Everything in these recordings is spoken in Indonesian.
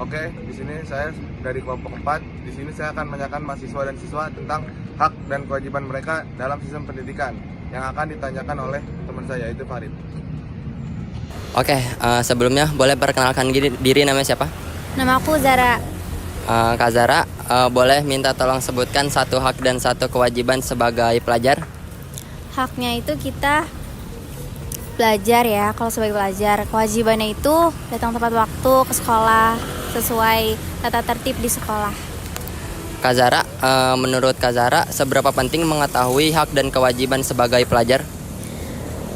Oke, di sini saya dari kelompok 4. Di sini saya akan menanyakan mahasiswa dan siswa tentang hak dan kewajiban mereka dalam sistem pendidikan yang akan ditanyakan oleh teman saya, yaitu Farid. Oke, sebelumnya boleh perkenalkan diri namanya siapa? Nama aku Zara. Kak Zara, boleh minta tolong sebutkan satu hak dan satu kewajiban sebagai pelajar? Haknya itu kita belajar ya, kalau sebagai pelajar. Kewajibannya itu datang tepat waktu ke sekolah sesuai tata tertib di sekolah. Kak Zara, menurut Kak Zara, seberapa penting mengetahui hak dan kewajiban sebagai pelajar?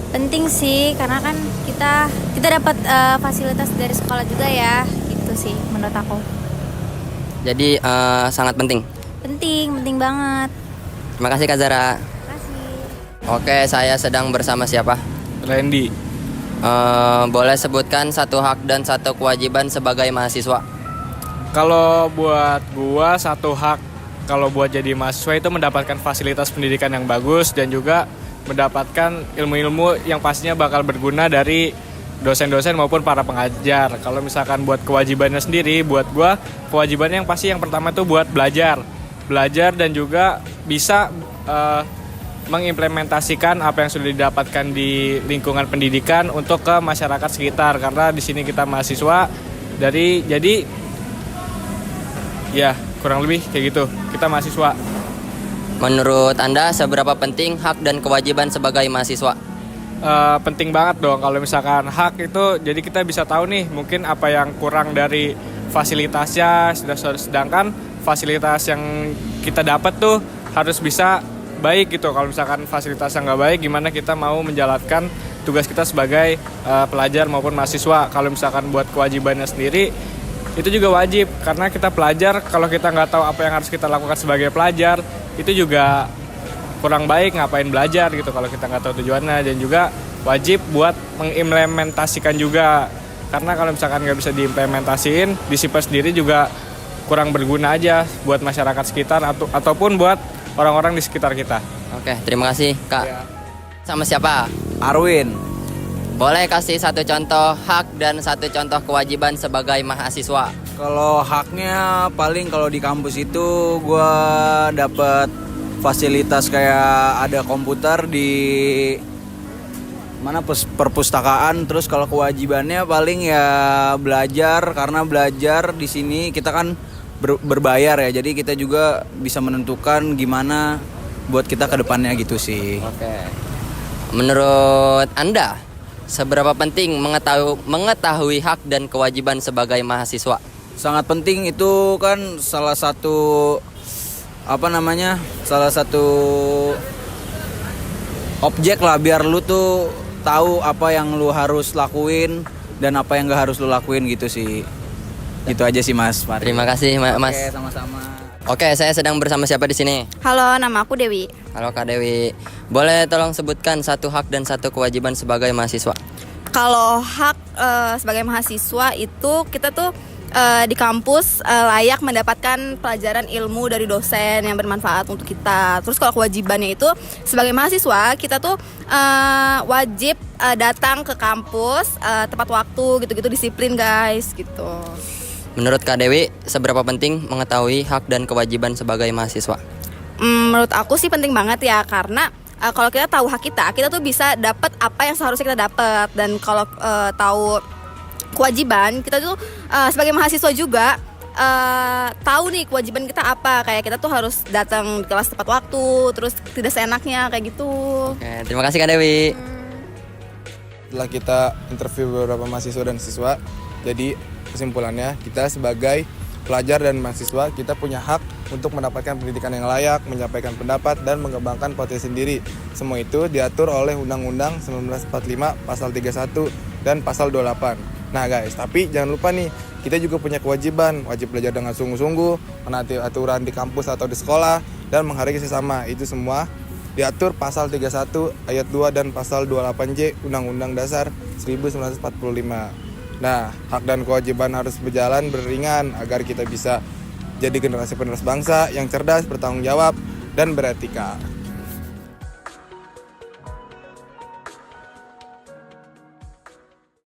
Penting sih, karena kan kita dapat fasilitas dari sekolah juga ya, gitu sih menurut aku. Jadi sangat penting. Penting banget. Terima kasih Kak Zara. Terima kasih. Oke, saya sedang bersama siapa? Randy. Boleh sebutkan satu hak dan satu kewajiban sebagai mahasiswa? Kalau buat gua satu hak kalau buat jadi mahasiswa itu mendapatkan fasilitas pendidikan yang bagus dan juga mendapatkan ilmu-ilmu yang pastinya bakal berguna dari dosen-dosen maupun para pengajar. Kalau misalkan buat kewajibannya sendiri, buat gua kewajibannya yang pasti yang pertama itu buat belajar dan juga bisa mengimplementasikan apa yang sudah didapatkan di lingkungan pendidikan untuk ke masyarakat sekitar, karena di sini kita mahasiswa jadi ya kurang lebih kayak gitu, kita mahasiswa. Menurut Anda, seberapa penting hak dan kewajiban sebagai mahasiswa? Penting banget dong. Kalau misalkan hak itu jadi kita bisa tahu nih mungkin apa yang kurang dari fasilitasnya, sedangkan fasilitas yang kita dapat tuh harus bisa baik gitu. Kalau misalkan fasilitas yang nggak baik, gimana kita mau menjalankan tugas kita sebagai pelajar maupun mahasiswa. Kalau misalkan buat kewajibannya sendiri, itu juga wajib karena kita pelajar. Kalau kita nggak tahu apa yang harus kita lakukan sebagai pelajar, itu juga kurang baik, ngapain belajar gitu kalau kita nggak tahu tujuannya. Dan juga wajib buat mengimplementasikan juga, karena kalau misalkan nggak bisa diimplementasiin, disiplin sendiri juga kurang berguna aja buat masyarakat sekitar ataupun buat orang-orang di sekitar kita. Oke, terima kasih Kak. Ya. Sama siapa? Arwin. Boleh kasih satu contoh hak dan satu contoh kewajiban sebagai mahasiswa? Kalau haknya paling kalau di kampus itu gue dapet fasilitas kayak ada komputer di mana perpustakaan. Terus kalau kewajibannya paling ya belajar, karena belajar di sini kita kan berbayar ya, jadi kita juga bisa menentukan gimana buat kita ke depannya gitu sih. Oke. Menurut Anda, seberapa penting mengetahui hak dan kewajiban sebagai mahasiswa? Sangat penting, itu kan salah satu objek lah biar lu tuh tahu apa yang lu harus lakuin dan apa yang gak harus lu lakuin gitu sih. Gitu aja sih Mas. Terima kasih Mas. Oke, sama-sama. Oke, saya sedang bersama siapa di sini? Halo, nama aku Dewi. Halo Kak Dewi. Boleh tolong sebutkan satu hak dan satu kewajiban sebagai mahasiswa? Kalau hak sebagai mahasiswa itu kita tuh di kampus layak mendapatkan pelajaran ilmu dari dosen yang bermanfaat untuk kita. Terus kalau kewajibannya itu sebagai mahasiswa kita tuh wajib datang ke kampus tepat waktu gitu-gitu, disiplin guys gitu. Menurut Kak Dewi, seberapa penting mengetahui hak dan kewajiban sebagai mahasiswa? Menurut aku sih penting banget ya, karena kalau kita tahu hak kita tuh bisa dapat apa yang seharusnya kita dapat. Dan kalau tahu kewajiban, kita tuh sebagai mahasiswa juga tahu nih kewajiban kita apa. Kayak kita tuh harus datang di kelas tepat waktu, terus tidak seenaknya kayak gitu. Oke, terima kasih Kak Dewi. Setelah kita interview beberapa mahasiswa dan siswa, jadi kesimpulannya kita sebagai pelajar dan mahasiswa kita punya hak untuk mendapatkan pendidikan yang layak, menyampaikan pendapat dan mengembangkan potensi sendiri. Semua itu diatur oleh Undang-Undang 1945 pasal 31 dan pasal 28. Nah guys, tapi jangan lupa nih, kita juga punya kewajiban, wajib belajar dengan sungguh-sungguh, menaati aturan di kampus atau di sekolah, dan menghargai sesama. Itu semua diatur pasal 31 ayat 2 dan pasal 28J Undang-Undang Dasar 1945. Nah, hak dan kewajiban harus berjalan beriringan agar kita bisa jadi generasi penerus bangsa yang cerdas, bertanggung jawab, dan beretika.